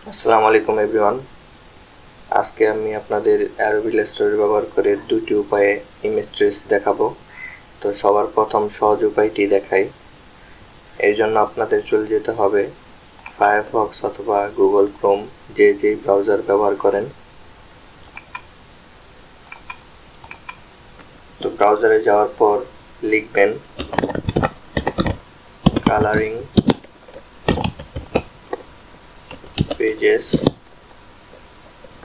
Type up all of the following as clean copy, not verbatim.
আসসালামু আলাইকুম এভরিওয়ান। আজকে আমি আপনাদের Adobe Illustrator ব্যবহার করে দুটি উপায়ে ইমেজ ট্রেস দেখাবো। তো সবার প্রথম সহজ উপায়টি দেখাই। এর জন্য আপনাদের চলে যেতে হবে ফায়ারফক্স অথবা গুগল ক্রোম, যেই ব্রাউজার ব্যবহার করেন। তো ব্রাউজারে যাওয়ার পর লিখবেন কালারিং পেজেস।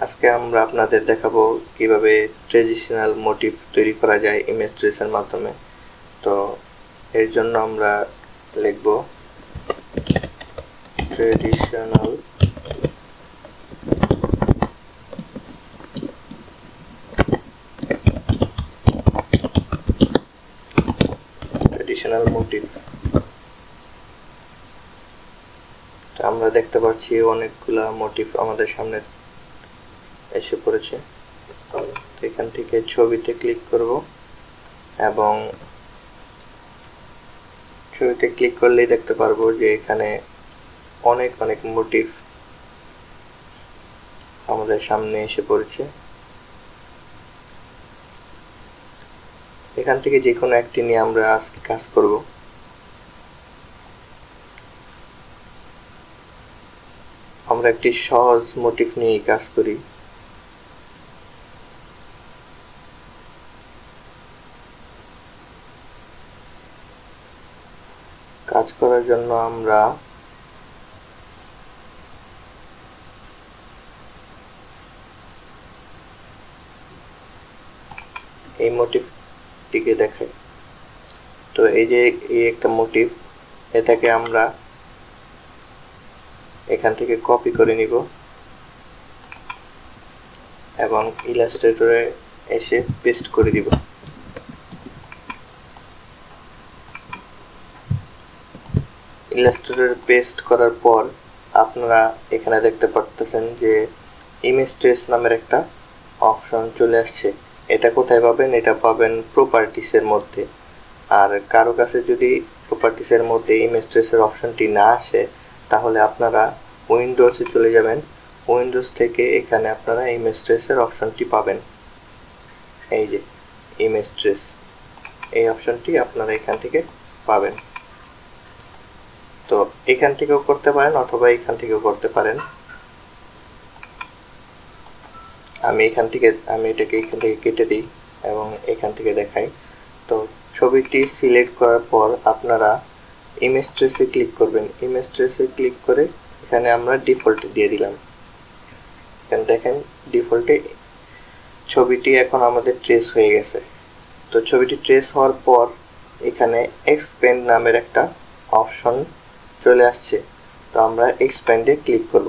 আজকে আমরা আপনাদের দেখাবো কিভাবে ট্রেডিশনাল মোটিভ তৈরি করা যায় ইমেজ ট্রেসের মাধ্যমে। তো এর জন্য আমরা লিখব ট্রেডিশনাল মোটিভ। আমরা দেখতে পাচ্ছি অনেকগুলা মোটিভ আমাদের সামনে এসে পড়েছে। এখান থেকে ছবিতে ক্লিক করব এবং ছবিতে ক্লিক করলেই দেখতে পারবো যে এখানে অনেক মোটিভ আমাদের সামনে এসে পড়েছে। এখান থেকে যে কোনো একটি নিয়ে আমরা আজকে কাজ করব। আমরা একটি সহজ মোটিভ নিয়ে কাজ করি। কাজ করার জন্য আমরা এই মোটিভটিকে দেখাই। তো এই যে এই একটা মোটিভ, এটাকে আমরা এখান থেকে কপি করে নিব এবং ইলাস্ট্রেটরে এসে পেস্ট করে দিব। ইলাস্ট্রেটরে পেস্ট করার পর আপনারা এখানে দেখতে পারতেছেন যে ইমেজ ট্রেস নামের একটা অপশন চলে আসছে। এটা কোথায় পাবেন? এটা পাবেন প্রপার্টিসের মধ্যে। আর কারো কাছে যদি প্রপার্টিসের মধ্যে ইমেজ ট্রেসের অপশনটি না আসে, তাহলে আপনারা উইন্ডোজে চলে যাবেন। উইন্ডোজ থেকে এখানে আপনারা ইমেজ ট্রেসের অপশনটি পাবেন। এই যে ইমেজ ট্রেস, এই অপশনটি আপনারা এখান থেকে পাবেন। তো এখান থেকেও করতে পারেন অথবা এখান থেকেও করতে পারেন। আমি এটাকে এখান থেকে কেটে দিই এবং এখান থেকে দেখাই। তো ছবিটি সিলেক্ট করার পর আপনারা ইমেজ ট্রেসে ক্লিক করবেন। ইমেজ ট্রেসে ক্লিক করে এখানে আমরা ডিফল্ট দিয়ে দিলাম। এখানে দেখেন ডিফল্টে ছবিটি এখন আমাদের ট্রেস হয়ে গেছে। তো ছবিটি ট্রেস হওয়ার পর এখানে এক্সপ্যান্ড নামের একটা অপশন চলে আসছে। তো আমরা এক্সপ্যান্ডে ক্লিক করব।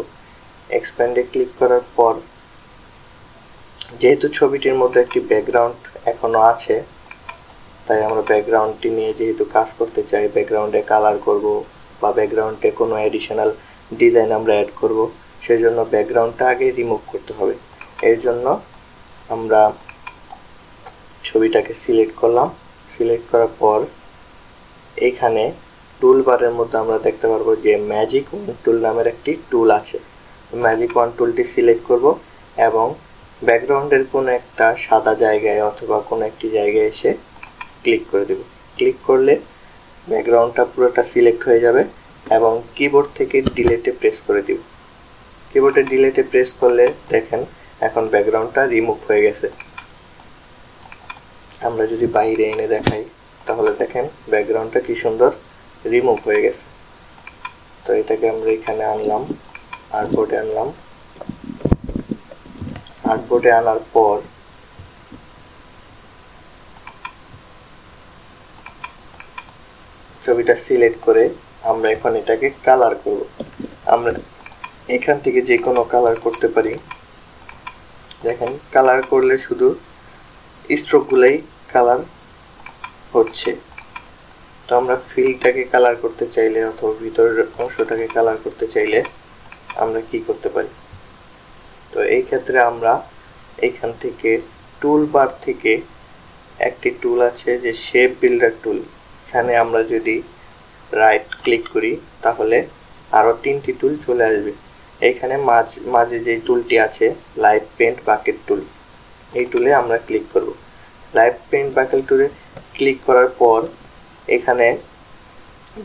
এক্সপ্যান্ডে ক্লিক করার পর যেহেতু ছবিটির মধ্যে একটি ব্যাকগ্রাউন্ড এখনো আছে, তাই আমরা ব্যাকগ্রাউন্ডটি নিয়ে যেহেতু কাজ করতে চাই, ব্যাকগ্রাউন্ডে কালার করব বা ব্যাকগ্রাউন্ডে কোনো অ্যাডিশনাল ডিজাইন আমরা অ্যাড করব, সেজন্য ব্যাকগ্রাউন্ডটা আগে রিমুভ করতে হবে। এর জন্য আমরা ছবিটাকে সিলেক্ট করলাম। সিলেক্ট করার পর এখানে টুল বারের মধ্যে আমরা দেখতে পারবো যে ম্যাজিক ওয়ান টুল নামের একটি টুল আছে। ম্যাজিক ওয়ান টুলটি সিলেক্ট করব এবং ব্যাকগ্রাউন্ডের কোনো একটা সাদা জায়গায় অথবা কোনো একটি জায়গায় এসে ক্লিক করে দেব। ক্লিক করলে ব্যাকগ্রাউন্ডটা পুরোটা সিলেক্ট হয়ে যাবে এবং কিবোর্ড থেকে ডিলেটে প্রেস করে দিব। কিবোর্ডে ডিলেটে প্রেস করলে দেখেন এখন ব্যাকগ্রাউন্ডটা রিমুভ হয়ে গেছে। আমরা যদি বাইরে এনে দেখাই তাহলে দেখেন ব্যাকগ্রাউন্ডটা কি সুন্দর রিমুভ হয়ে গেছে। তো এটাকে আমরা এখানে আনলাম, আর্টবোর্ডে আনলাম। আর্টবোর্ডে আনার পর ছবিটা সিলেক্ট করে আমরা এখন এটাকে কালার করব। আমরা এখান থেকে যে কোনো কালার করতে পারি। দেখেন কালার করলে শুধু স্ট্রোকগুলোই কালার হচ্ছে। তো আমরা ফিলটাকে কালার করতে চাইলে অথবা ভিতরের অংশটাকে কালার করতে চাইলে আমরা কি করতে পারি? তো এই ক্ষেত্রে আমরা এখান থেকে টুল বার থেকে একটি টুল আছে যে শেপ বিল্ডার টুল, এখানে আমরা যদি রাইট ক্লিক করি তাহলে আরো তিনটি টুল চলে আসবে। এখানে মাঝে যে টুলটি আছে লাইভ পেইন্ট বাকেট টুল, এই টুলে আমরা ক্লিক করব। লাইভ পেইন্ট বাকেট টুলে ক্লিক করার পর এখানে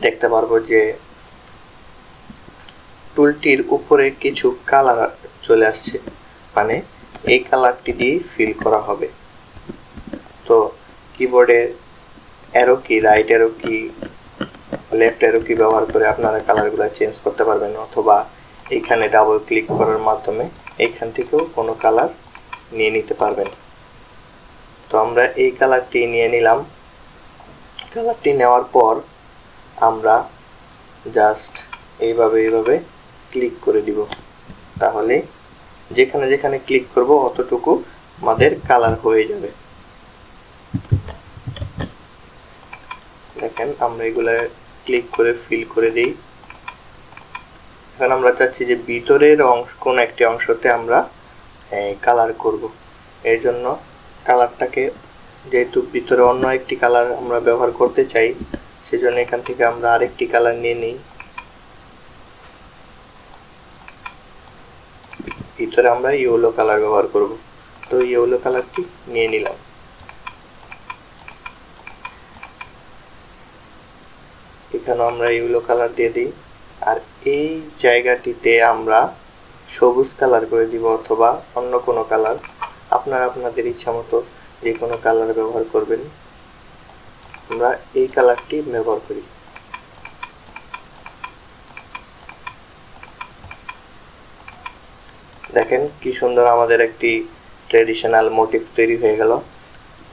দেখতে পারবো যে টুলটির উপরে কিছু কালার চলে আসছে, মানে এই কালারটি দিয়ে ফিল করা হবে। তো কিবোর্ডে arrow key, right arrow key, left arrow key ব্যবহার করে আপনারা কালারগুলো চেঞ্জ করতে পারবেন, অথবা এখানে ডাবল ক্লিক করার মাধ্যমে এখান থেকেও কোনো কালার নিয়ে নিতে পারবেন। তো আমরা এই কালারটি নিয়ে নিলাম। কালারটি নেওয়ার পর আমরা জাস্ট এইভাবে ক্লিক করে দিব, তাহলে যেখানে যেখানে ক্লিক করব অতটুকু আমাদের কালার হয়ে যাবে। দেখেন আমরা এগুলা ক্লিক করে ফিল করে দেই। এখন আমরা চাচ্ছি যে ভিতরের কোন একটি অংশতে আমরা কালার করব। এর জন্য কালারটাকে, যেহেতু ভিতরে অন্য একটি কালার আমরা ব্যবহার করতে চাই, সেজন্য এখান থেকে আমরা আরেকটি কালার নিয়ে নিই। ভিতরে আমরা ইয়েলো কালার ব্যবহার করব, তো ইয়েলো কালারটি নিয়ে নিলাম। এখানে আমরা ইয়েলো কালার দিয়ে দিই, আর এই জায়গাটিতে আমরা সবুজ কালার করে দিব, অথবা অন্য কোনো কালার, আপনারা আপনাদের ইচ্ছা মতো যে কোনো কালার ব্যবহার করবেন। আমরা এই কালারটি ব্যবহার করি। দেখেন কি সুন্দর আমাদের একটি ট্রেডিশনাল মোটিভ তৈরি হয়ে গেল।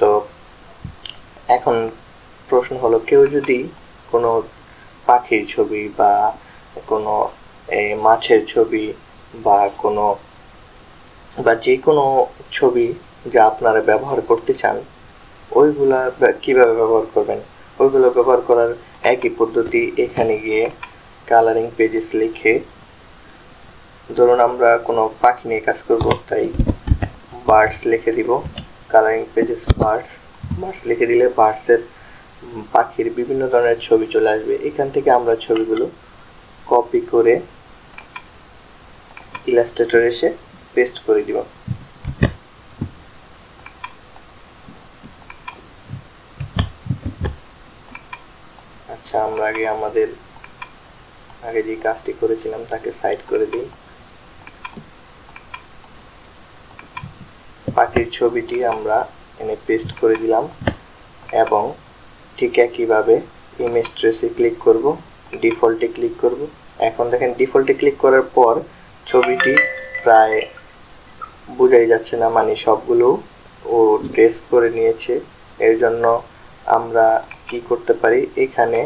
তো এখন প্রশ্ন হলো, কেউ যদি কোনো পাখির ছবি বা কোনো মাছের ছবি বা যে কোনো ছবি যা আপনারা ব্যবহার করতে চান, ওইগুলা কিভাবে ব্যবহার করবেন? ওইগুলো ব্যবহার করার একই পদ্ধতি। এখানে গিয়ে কালারিং পেজেস লিখে, ধরুন আমরা কোনো পাখি নিয়ে কাজ করব, তাই বার্ডস লিখে দিব। কালারিং পেজেস বার্ডস লিখে দিলে বার্ডসের, পাখির বিভিন্ন ধরনের ছবি চলে আসবে। এখান থেকে আমরা ছবিগুলো কপি করে ইলাস্ট্রেটরে এসে পেস্ট করে দিব। আচ্ছা, আমরা আগে যে কাজটি করেছিলাম তাকে সাইড করে দিই। পাখির ছবিটি আমরা এখানে পেস্ট করে দিলাম, এবং ঠিক একইভাবে ইমেজ ট্রেসে ক্লিক করব, ডিফল্টে ক্লিক করব। এখন দেখেন ডিফল্টে ক্লিক করার পর ছবিটি প্রায় বোঝাই যাচ্ছে না, মানে সবগুলো ও ট্রেস করে নিয়েছে। এর জন্য আমরা কি করতে পারি, এখানে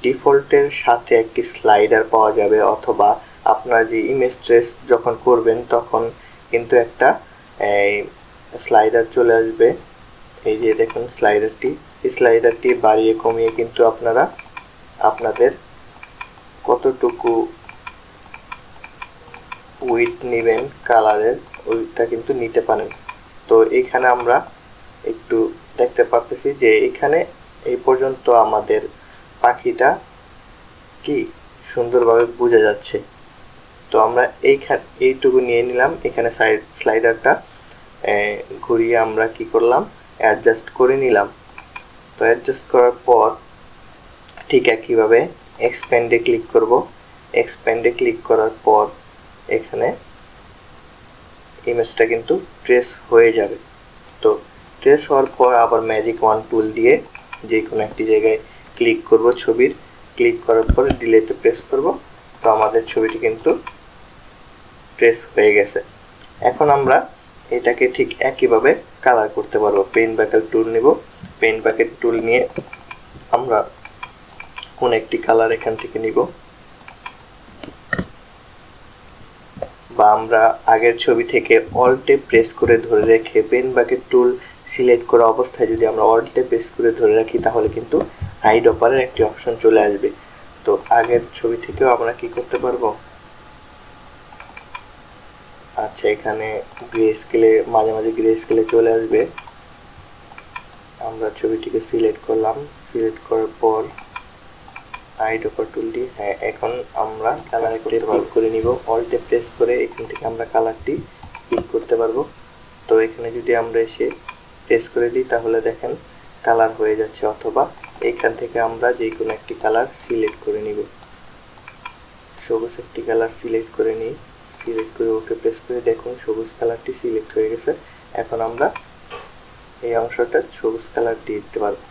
ডিফল্টের সাথে একটি স্লাইডার পাওয়া যাবে, অথবা আপনারা যে ইমেজ ট্রেস যখন করবেন তখন কিন্তু একটা স্লাইডার চলে আসবে। এই যে দেখুন স্লাইডারটি বাড়িয়ে কমিয়ে কিন্তু আপনারা আপনাদের কতটুকু উইডথ নেবেন কালারের, ওইটা কিন্তু নিতে পারেন। তো এখানে আমরা একটু দেখতে পারতেছি যে এখানে এই পর্যন্ত আমাদের পাখিটা কি সুন্দরভাবে বোঝা যাচ্ছে। তো আমরা এইটুকু নিয়ে নিলাম। এখানে স্লাইডারটা ঘুরিয়ে আমরা কি করলাম, অ্যাডজাস্ট করে নিলাম। তো অ্যাডজাস্ট করার পর ঠিক একইভাবে এক্সপ্যান্ডে ক্লিক করব। এক্সপ্যান্ডে ক্লিক করার পর এখানে ইমেজটা কিন্তু ট্রেস হয়ে যাবে। তো ট্রেস হওয়ার পর আবার ম্যাজিক ওয়ান টুল দিয়ে যে কোনো একটি জায়গায় ক্লিক করব, ছবির ক্লিক করার পর ডিলেটে প্রেস করব। তো আমাদের ছবিটি কিন্তু ট্রেস হয়ে গেছে। এখন আমরা এটাকে ঠিক একইভাবে কালার করতে পারবো। পেইন্ট বাকেট টুল নিব, পেইন্ট বাকেট টুল নিয়ে আমরা কোন একটি কালার এখান থেকে নিব, বা আমরা আগের ছবি থেকে অল্টে প্রেস করে ধরে রেখে পেইন্ট বাকেট টুল সিলেক্ট করা অবস্থায় যদি আমরা অল্টে প্রেস করে ধরে রাখি, তাহলে কিন্তু হাইড অপারের একটি অপশন চলে আসবে। তো আগের ছবি থেকেও আমরা কি করতে পারবো, আচ্ছা এখানে গ্রে স্কেলে মাঝে মাঝে গ্রে স্কেলে চলে আসবে। আমরা ছবিটিকে সিলেক্ট করলাম, সিলেক্ট করার পর আইডোপার টুল দিয়ে, হ্যাঁ এখন আমরা কালার ক্লিক করে নিব। অল্টে প্রেস করে এখান থেকে আমরা কালারটি পিক করতে পারবো। তো এখানে যদি আমরা এসে প্রেস করে দিই তাহলে দেখেন কালার হয়ে যাচ্ছে, অথবা এখান থেকে আমরা যে কোনো একটি কালার সিলেক্ট করে নিব। সবুজ একটি কালার সিলেক্ট করে নিই, সিলেক্ট করে ওকে প্রেস করে দেখুন সবুজ কালারটি সিলেক্ট হয়ে গেছে। এখন আমরা এই অংশটা সবুজ কালার দিয়ে দিতে পারবো।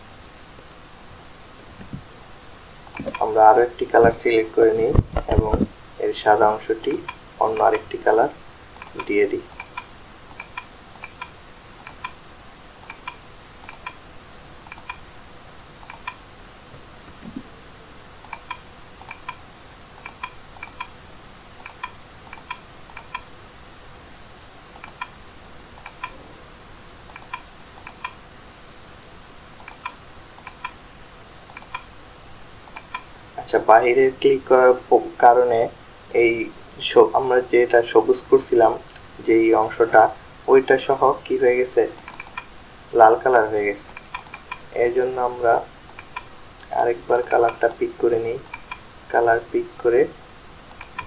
আমরা আরো একটি কালার সিলেক্ট করে নিই এবং এর সাদা অংশটি অন্য আরেকটি কালার দিয়ে দিই। আচ্ছা, বাইরে ক্লিক করার কারণে এই আমরা যেটা সবুজ করছিলাম যেই অংশটা, ওইটা সহ কি হয়ে গেছে, লাল কালার হয়ে গেছে। এর জন্য আমরা আরেকবার কালারটা পিক করে নিই, কালার পিক করে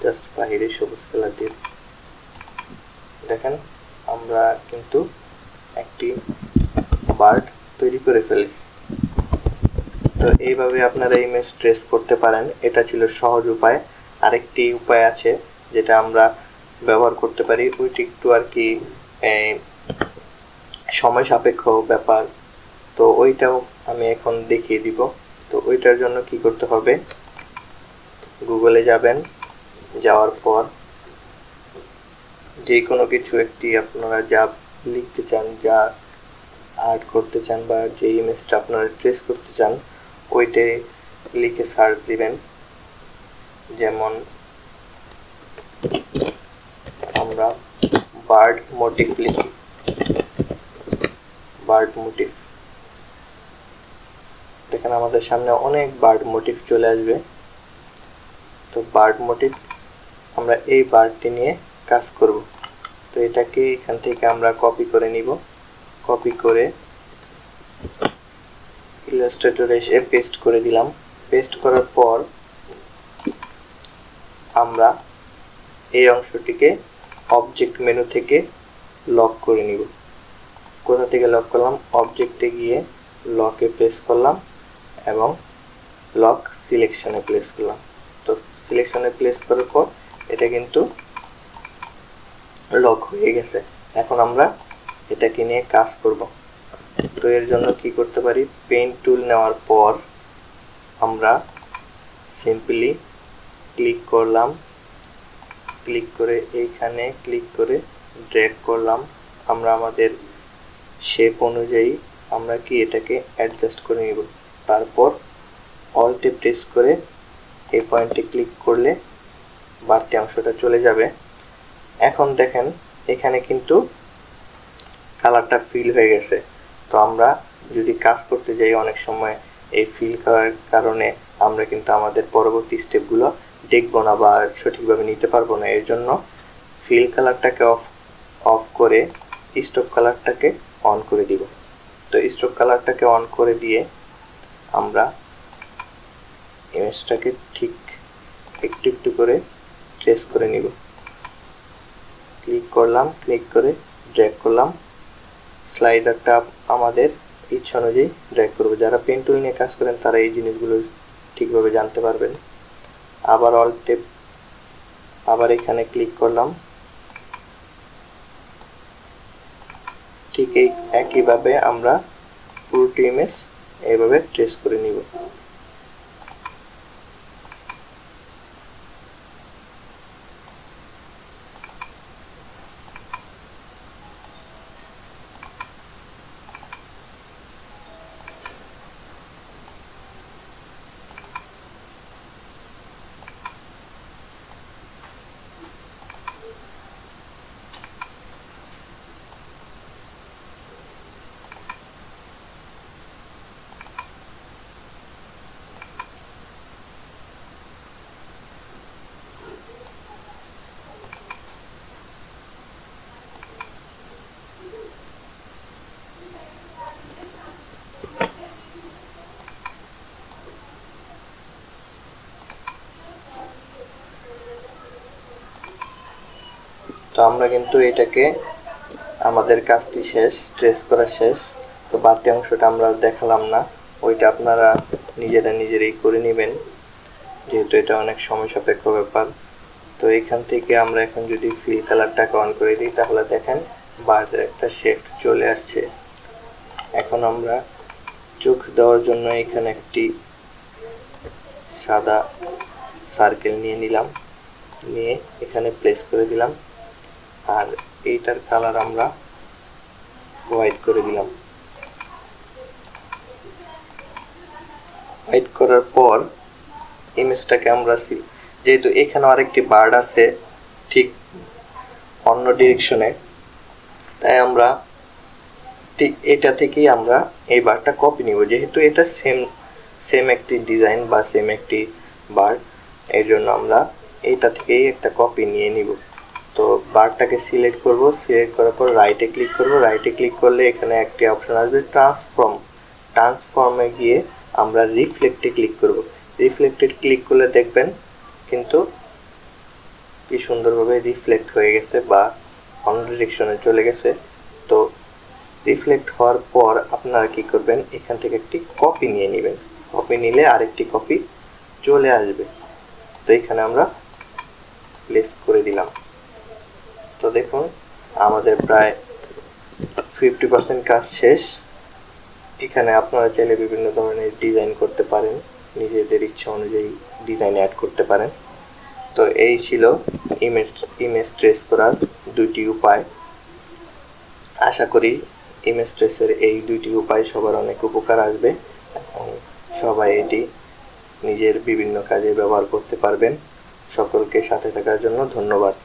জাস্ট বাইরে সবুজ কালার দিয়ে দেখেন আমরা কিন্তু একটি বার্ড তৈরি করে ফেলেছি। তো এইভাবে আপনারা ইমেজ ট্রেস করতে পারেন। এটা ছিল সহজ উপায়। আরেকটি উপায় আছে যেটা আমরা ব্যবহার করতে পারি, ওইটি একটু আর কি সময় সাপেক্ষ ব্যাপার, তো ওইটাও আমি এখন দেখিয়ে দিব। তো ওইটার জন্য কি করতে হবে, গুগলে যাবেন, যাওয়ার পর যে কোনো কিছু একটি আপনারা যা লিখতে চান, যা আর্ট করতে চান বা যে ইমেজটা আপনারা ট্রেস করতে চান ওইটাই লিখে সার্চ দিবেন। যেমন আমরা বার্ড মোটিভ লিখি, বার্ড মোটিভ, দেখেন আমাদের সামনে অনেক বার্ড মোটিভ চলে আসবে। তো বার্ড মোটিভ আমরা এই বার্ডটি নিয়ে কাজ করব। তো এটাকে এখান থেকে আমরা কপি করে নিব, কপি করে ইলাস্ট্রেটরে এসে পেস্ট করে দিলাম। পেস্ট করার পর আমরা এই অংশটিকে অবজেক্ট মেনু থেকে লক করে নিব। কোথা থেকে লক করলাম, অবজেক্টে গিয়ে লকে প্রেস করলাম এবং লক সিলেকশনে প্লেস করলাম। তো সিলেকশনে প্লেস করার পর এটা কিন্তু লক হয়ে গেছে। এখন আমরা এটাকে নিয়ে কাজ করব। তো এর জন্য কি করতে পারি, পেন টুল নেওয়ার পর আমরা সিম্পলি ক্লিক করলাম, ক্লিক করে এইখানে ক্লিক করে ড্র্যাগ করলাম। আমরা আমাদের শেপ অনুযায়ী আমরা কি এটাকে অ্যাডজাস্ট করে নিব। তারপর অল্টে প্রেস করে এই পয়েন্টে ক্লিক করলে বাড়তি অংশটা চলে যাবে। এখন দেখেন এখানে কিন্তু কালারটা ফিল হয়ে গেছে। তো আমরা যদি কাজ করতে যাই অনেক সময় এই ফিল করার কারণে আমরা কিন্তু আমাদের পরবর্তী স্টেপগুলো দেখব না বা সঠিকভাবে নিতে পারবো না। এর জন্য ফিল কালারটাকে অফ করে স্ট্রোক কালারটাকে অন করে দিব। তো স্ট্রোক কালারটাকে অন করে দিয়ে আমরা ইমেজটাকে ঠিক একটু একটু করে ট্রেস করে নিব। ক্লিক করলাম, ক্লিক করে ড্র্যাগ করলাম, স্লাইডারটা আমাদের ইচ্ছা অনুযায়ী ড্র্যাগ করব। যারা পেন টুল নিয়ে কাজ করেন তারা এই জিনিসগুলো ঠিকভাবে জানতে পারবেন। আবার অল্টে আবার এখানে ক্লিক করলাম, ঠিক এই একইভাবে আমরা পুরোটি ইমেজ এইভাবে ট্রেস করে নিব। তো আমরা কিন্তু এটাকে আমাদের কাজটি শেষ, ট্রেস করা শেষ। তো বাড়তি অংশটা আমরা দেখালাম না, ওইটা আপনারা নিজেরাই করে নেবেন, যেহেতু এটা অনেক সময় সাপেক্ষ ব্যাপার। তো এখান থেকে আমরা এখন যদি ফিল কালারটাকে অন করে দিই তাহলে দেখেন বার্ডের একটা শেপ চলে আসছে। এখন আমরা চোখ দেওয়ার জন্য এখানে একটি সাদা সার্কেল নিয়ে নিলাম, নিয়ে এখানে প্লেস করে দিলাম, আর এইটার কালার আমরা হোয়াইট করে দিলাম। হোয়াইট করার পর ইমেজটাকে আমরা যেহেতু এখানে আরেকটি বার্ড আছে ঠিক অন্য ডিরেকশনে, তাই আমরা ঠিক এটা থেকেই আমরা এই বার্ডটা কপি নিব, যেহেতু এটা সেম একটি ডিজাইন বা সেম একটি বার্ড, এর জন্য আমরা এইটা থেকেই একটা কপি নিয়ে নিব। তো বারটাকে সিলেক্ট করব, সিলেক্ট করার পর রাইটে ক্লিক করব। রাইটে ক্লিক করলে এখানে একটি অপশন আসবে ট্রান্সফর্মে গিয়ে আমরা রিফ্লেক্টে ক্লিক করব। রিফ্লেক্টে ক্লিক করলে দেখবেন কিন্তু কি সুন্দরভাবে রিফ্লেক্ট হয়ে গেছে বা অন্য ডিরেকশনে চলে গেছে। তো রিফ্লেক্ট হওয়ার পর আপনারা কি করবেন, এখান থেকে একটি কপি নিয়ে নেবেন। কপি নিলে আরেকটি কপি চলে আসবে। তো এখানে আমরা প্লেস করে দিলাম। তো দেখুন আমাদের প্রায় 50% কাজ শেষ। এখানে আপনারা চাইলে বিভিন্ন ধরনের ডিজাইন করতে পারেন, নিজেদের ইচ্ছা অনুযায়ী ডিজাইন অ্যাড করতে পারেন। তো এই ছিল ইমেজ ট্রেস করার দুইটি উপায়। আশা করি ইমেজ ট্রেসের এই দুইটি উপায় সবার অনেক উপকার আসবে এবং সবাই এটি নিজের বিভিন্ন কাজে ব্যবহার করতে পারবেন। সকলকে সাথে থাকার জন্য ধন্যবাদ।